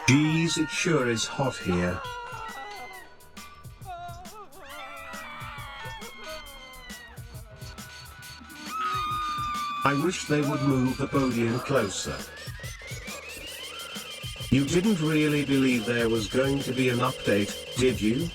Geez, it sure is hot here. I wish they would move the podium closer. You didn't really believe there was going to be an update, did you?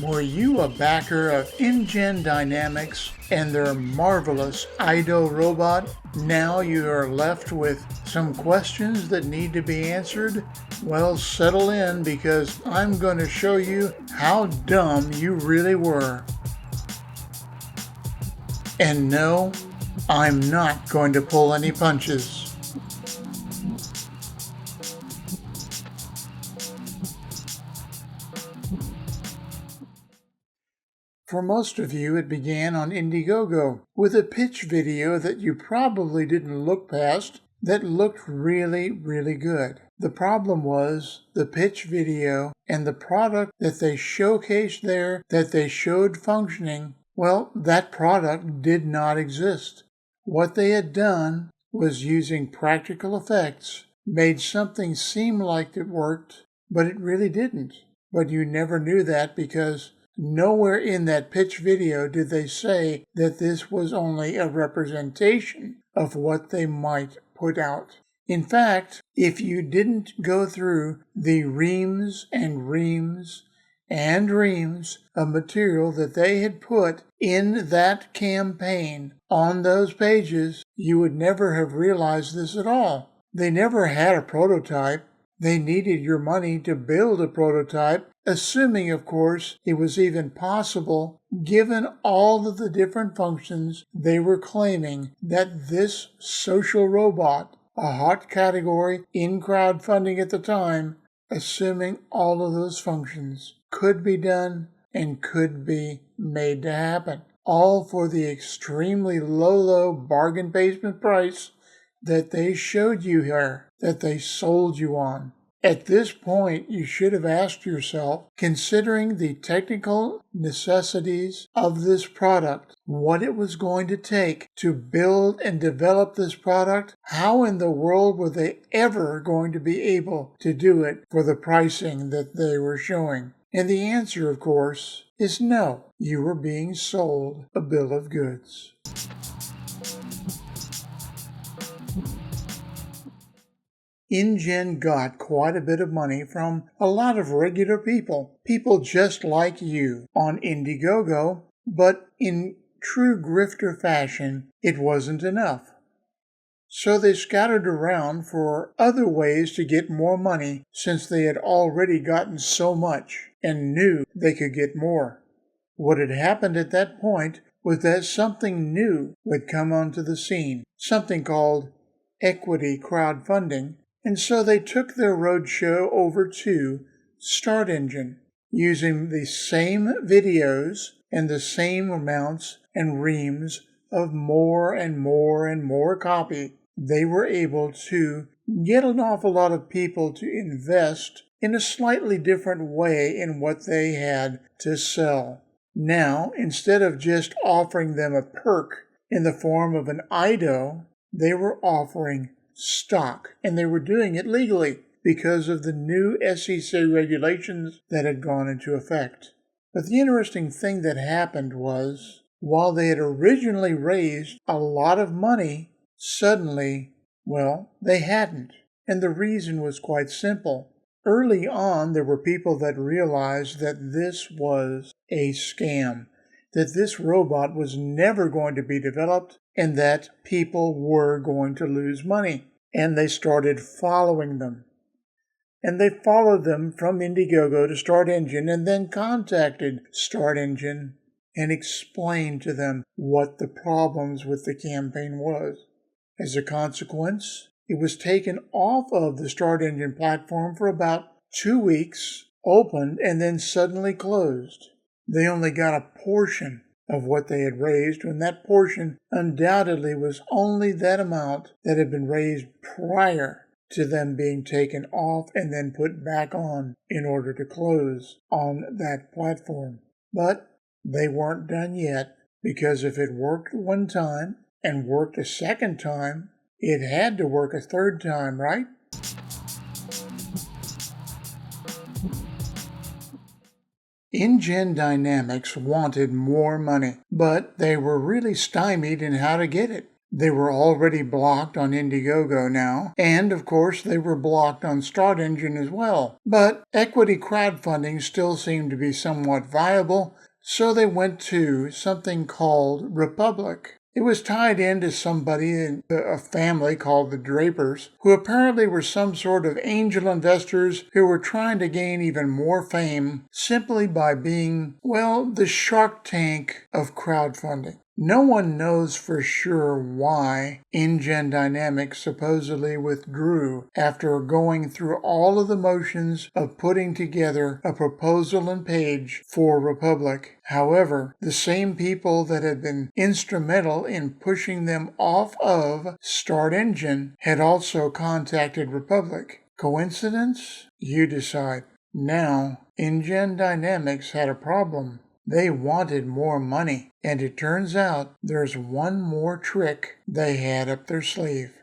Were you a backer of InGen Dynamics and their marvelous Aido robot? Now you are left with some questions that need to be answered? Well, settle in, because I'm going to show you how dumb you really were. And no, I'm not going to pull any punches. For most of you, it began on Indiegogo with a pitch video that you probably didn't look past that looked really, really good. The problem was the pitch video and the product that they showcased there, that they showed functioning, well, that product did not exist. What they had done was, using practical effects, made something seem like it worked, but it really didn't. But you never knew that, because nowhere in that pitch video did they say that this was only a representation of what they might put out. In fact, if you didn't go through the reams and reams and reams of material that they had put in that campaign on those pages, you would never have realized this at all. They never had a prototype. They needed your money to build a prototype, assuming, of course, it was even possible, given all of the different functions they were claiming that this social robot, a hot category in crowdfunding at the time, assuming all of those functions could be done and could be made to happen. All for the extremely low bargain basement price that they showed you here, that they sold you on. At this point, you should have asked yourself, considering the technical necessities of this product, what it was going to take to build and develop this product. How in the world were they ever going to be able to do it for the pricing that they were showing? And the answer, of course, is no. You were being sold a bill of goods. InGen got quite a bit of money from a lot of regular people just like you, on Indiegogo, but in true grifter fashion, it wasn't enough. So they scattered around for other ways to get more money, since they had already gotten so much and knew they could get more. What had happened at that point was that something new would come onto the scene, something called equity crowdfunding. And so they took their roadshow over to StartEngine, using the same videos and the same amounts and reams of more and more and more copy. They were able to get an awful lot of people to invest in a slightly different way in what they had to sell. Now, instead of just offering them a perk in the form of an Aido, they were offering stock, and they were doing it legally because of the new SEC regulations that had gone into effect. But the interesting thing that happened was, while they had originally raised a lot of money, suddenly, well, they hadn't. And the reason was quite simple. Early on, there were people that realized that this was a scam, that this robot was never going to be developed, and that people were going to lose money. And they started following them. And they followed them from Indiegogo to StartEngine, and then contacted StartEngine and explained to them what the problems with the campaign was. As a consequence, it was taken off of the StartEngine platform for about 2 weeks, opened, and then suddenly closed. They only got a portion of what they had raised, when that portion undoubtedly was only that amount that had been raised prior to them being taken off and then put back on in order to close on that platform. But they weren't done yet, because if it worked one time and worked a second time, it had to work a third time, right? InGen Dynamics wanted more money, but they were really stymied in how to get it. They were already blocked on Indiegogo now, and of course they were blocked on StartEngine as well. But equity crowdfunding still seemed to be somewhat viable, so they went to something called Republic. It was tied into somebody in a family called the Drapers, who apparently were some sort of angel investors who were trying to gain even more fame simply by being, well, the Shark Tank of crowdfunding. No one knows for sure why InGen Dynamics supposedly withdrew after going through all of the motions of putting together a proposal and page for Republic. However, the same people that had been instrumental in pushing them off of StartEngine had also contacted Republic. Coincidence? You decide. Now, InGen Dynamics had a problem. They wanted more money, and it turns out there's one more trick they had up their sleeve.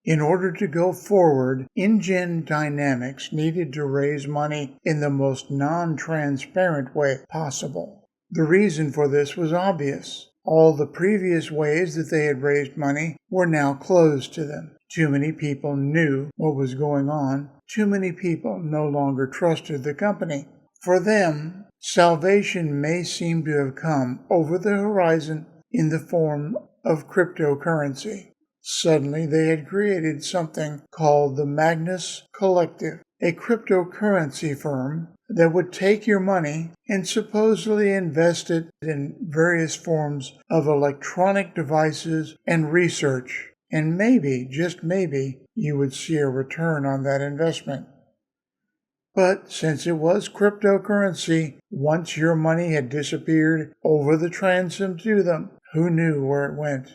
In order to go forward, InGen Dynamics needed to raise money in the most non-transparent way possible. The reason for this was obvious. All the previous ways that they had raised money were now closed to them. Too many people knew what was going on. Too many people no longer trusted the company. For them, salvation may seem to have come over the horizon in the form of cryptocurrency. Suddenly, they had created something called the Magnus Collective, a cryptocurrency firm that would take your money and supposedly invest it in various forms of electronic devices and research. And maybe, just maybe, you would see a return on that investment. But since it was cryptocurrency, once your money had disappeared over the transom to them, who knew where it went?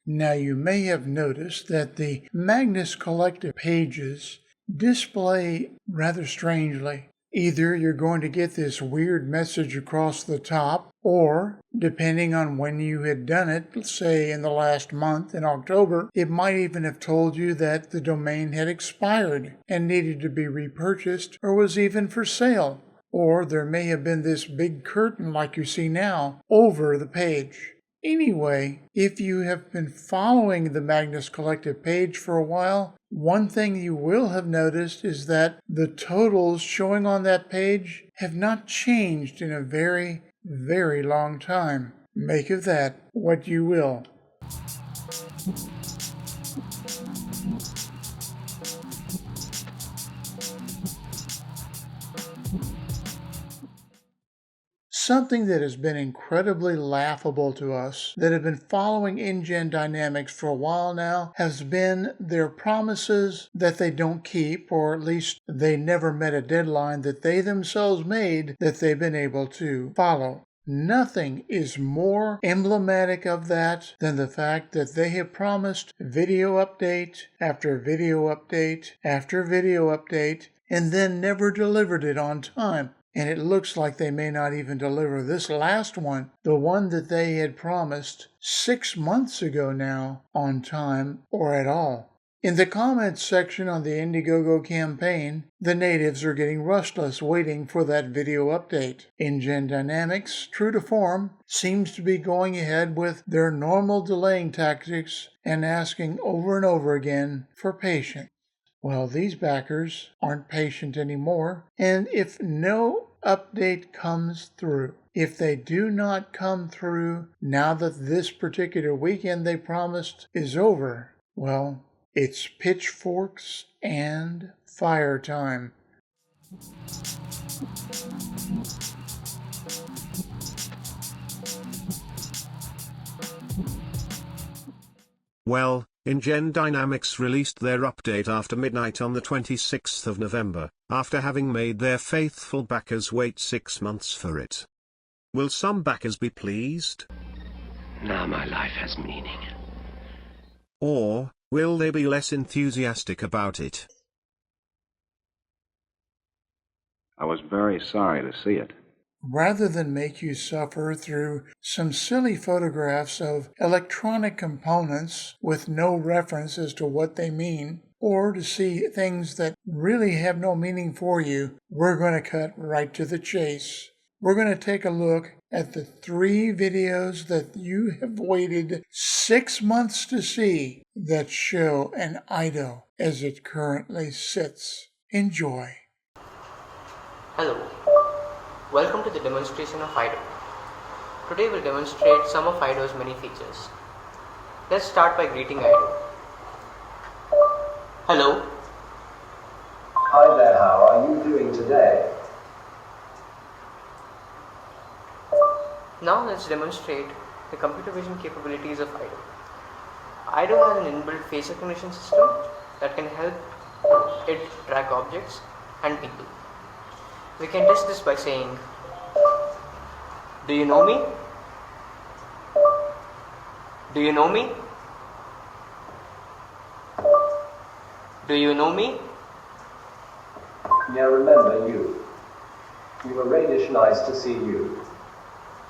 Now you may have noticed that the Magnus Collective pages display rather strangely. Either you're going to get this weird message across the top, or, depending on when you had done it, let's say in the last month, in October, it might even have told you that the domain had expired and needed to be repurchased or was even for sale. Or there may have been this big curtain like you see now over the page. Anyway, if you have been following the Magnus Collective page for a while, one thing you will have noticed is that the totals showing on that page have not changed in a very, very long time. Make of that what you will. Something that has been incredibly laughable to us that have been following InGen Dynamics for a while now has been their promises that they don't keep, or at least they never met a deadline that they themselves made that they've been able to follow. Nothing is more emblematic of that than the fact that they have promised video update after video update after video update and then never delivered it on time. And it looks like they may not even deliver this last one, the one that they had promised 6 months ago now, on time or at all. In the comments section on the Indiegogo campaign, the natives are getting restless waiting for that video update. InGen Dynamics, true to form, seems to be going ahead with their normal delaying tactics and asking over and over again for patience. Well, these backers aren't patient anymore, and if no update comes through, if they do not come through now that this particular weekend they promised is over, well, it's pitchforks and fire time. Well, InGen Dynamics released their update after midnight on the 26th of November, after having made their faithful backers wait 6 months for it. Will some backers be pleased? Now my life has meaning. Or will they be less enthusiastic about it? I was very sorry to see it. rather than make you suffer through some silly photographs of electronic components with no reference as to what they mean, or to see things that really have no meaning for you, we're going to cut right to the chase. We're going to take a look at the 3 videos that you have waited 6 months to see that show an Aido as it currently sits. Enjoy. Hello, welcome to the demonstration of Aido. Today we'll demonstrate some of Aido's many features. Let's start by greeting Aido. Hello. Hi there, how are you doing today? Now let's demonstrate the computer vision capabilities of Aido. Aido has an inbuilt face recognition system that can help it track objects and people. We can test this by saying, "Do you know me? Do you know me? Do you know me?" Yeah, remember you. You were really nice to see you.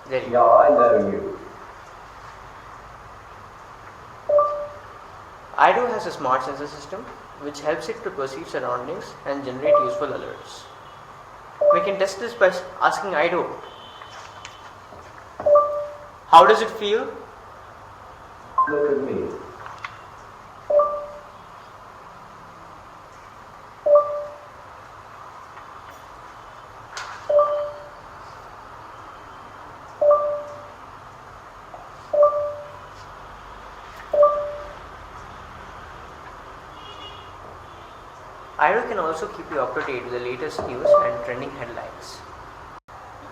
There you Yeah, go. I know you. Aido has a smart sensor system which helps it to perceive surroundings and generate useful alerts. We can test this by asking Aido, "How does it feel?" Look at me. Aido can also keep you up to date with the latest news and trending headlines.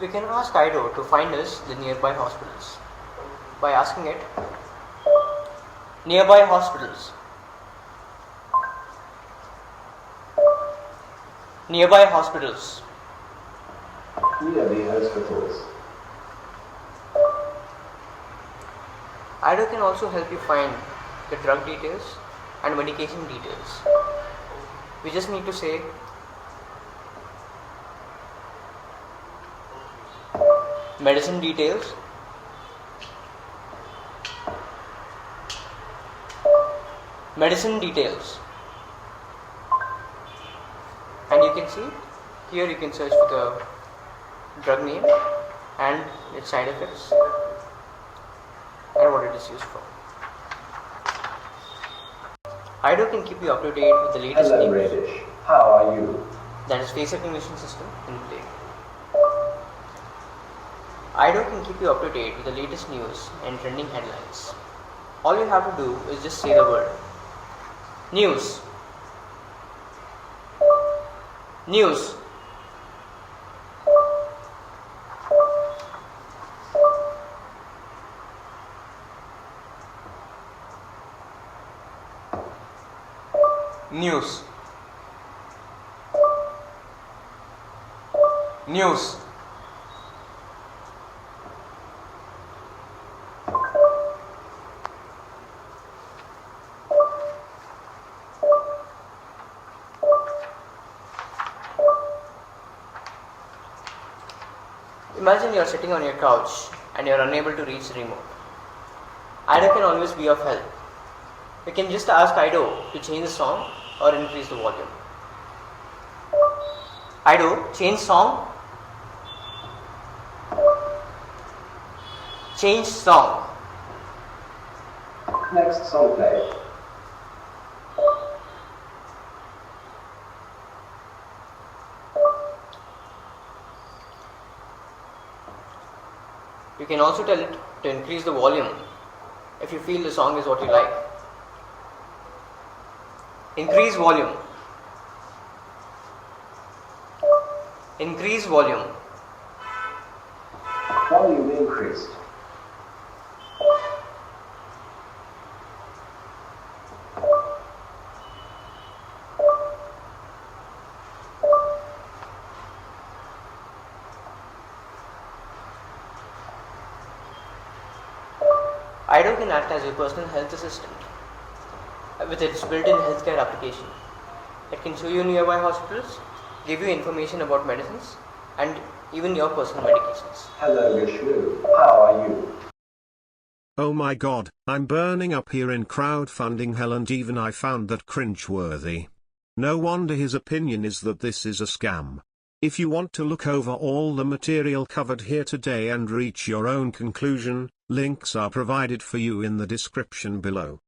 We can ask Aido to find us the nearby hospitals by asking it, "Nearby hospitals. Nearby hospitals." Near the hospitals. Aido can also help you find the drug details and medication details. We just need to say, "Medicine details." Medicine details. And you can see, here you can search for the drug name and its side effects and what it is used for. Aido can keep you up to date with the latest Hello, news, Radish. How are you? that is face recognition system in play. Aido can keep you up to date with the latest news and trending headlines. All you have to do is just say the word news. News. News. News. Imagine you are sitting on your couch and you are unable to reach the remote. Aido can always be of help. We can just ask Aido to change the song or increase the volume. Aido, change song. Change song. Next song play. You can also tell it to increase the volume if you feel the song is what you like. Increase volume. Increase volume. Volume increased. Aido can act as your personal health assistant with its built-in healthcare application. It can show you nearby hospitals, give you information about medicines, and even your personal medications. Hello Vishnu, how are you? Oh my god, I'm burning up here in crowdfunding hell, and even I found that cringeworthy. No wonder his opinion is that this is a scam. If you want to look over all the material covered here today and reach your own conclusion, links are provided for you in the description below.